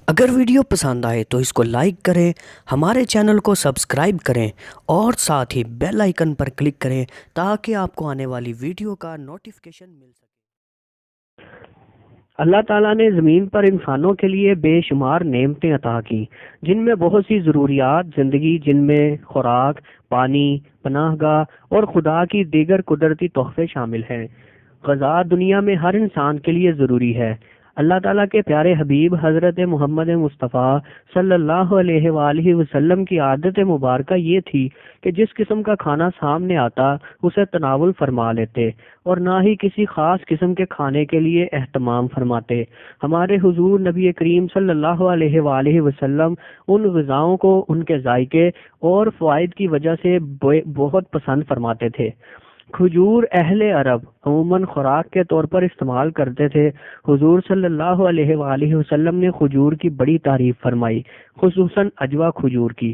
اگر ویڈیو پسند آئے تو اس کو لائک کریں، ہمارے چینل کو سبسکرائب کریں اور ساتھ ہی بیل آئیکن پر کلک کریں تاکہ آپ کو آنے والی ویڈیو کا نوٹیفیکیشن مل سکے۔ اللہ تعالیٰ نے زمین پر انسانوں کے لیے بے شمار نعمتیں عطا کی، جن میں بہت سی ضروریات زندگی، جن میں خوراک، پانی، پناہ گاہ اور خدا کی دیگر قدرتی تحفے شامل ہیں۔ غذا دنیا میں ہر انسان کے لیے ضروری ہے۔ اللہ تعالیٰ کے پیارے حبیب حضرت محمد مصطفیٰ صلی اللہ علیہ وآلہ وسلم کی عادت مبارکہ یہ تھی کہ جس قسم کا کھانا سامنے آتا اسے تناول فرما لیتے اور نہ ہی کسی خاص قسم کے کھانے کے لیے اہتمام فرماتے۔ ہمارے حضور نبی کریم صلی اللہ علیہ وآلہ وسلم ان غذاؤں کو ان کے ذائقے اور فوائد کی وجہ سے بہت پسند فرماتے تھے۔ کھجور اہل عرب عموماً خوراک کے طور پر استعمال کرتے تھے۔ حضور صلی اللہ علیہ وآلہ وسلم نے کھجور کی بڑی تعریف فرمائی، خصوصاً عجوا کھجور کی۔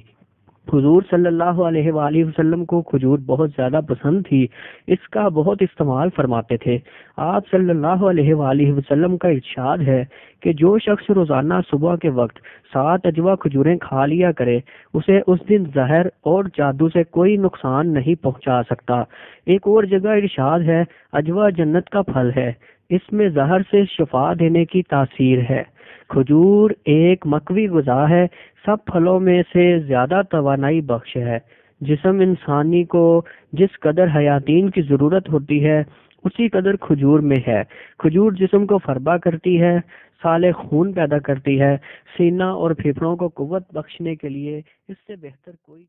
حضور صلی اللہ علیہ وآلہ وسلم کو کھجور بہت زیادہ پسند تھی، اس کا بہت استعمال فرماتے تھے۔ آپ صلی اللہ علیہ وآلہ وسلم کا ارشاد ہے کہ جو شخص روزانہ صبح کے وقت 7 عجوا کھجوریں کھا لیا کرے اسے اس دن زہر اور جادو سے کوئی نقصان نہیں پہنچا سکتا۔ ایک اور جگہ ارشاد ہے، عجوا جنت کا پھل ہے، اس میں زہر سے شفا دینے کی تاثیر ہے۔ کھجور ایک مقوی غذا ہے، سب پھلوں میں سے زیادہ توانائی بخش ہے۔ جسم انسانی کو جس قدر حیاتین کی ضرورت ہوتی ہے اسی قدر کھجور میں ہے۔ کھجور جسم کو فربا کرتی ہے، سالے خون پیدا کرتی ہے، سینہ اور پھیپھڑوں کو قوت بخشنے کے لیے اس سے بہتر کوئی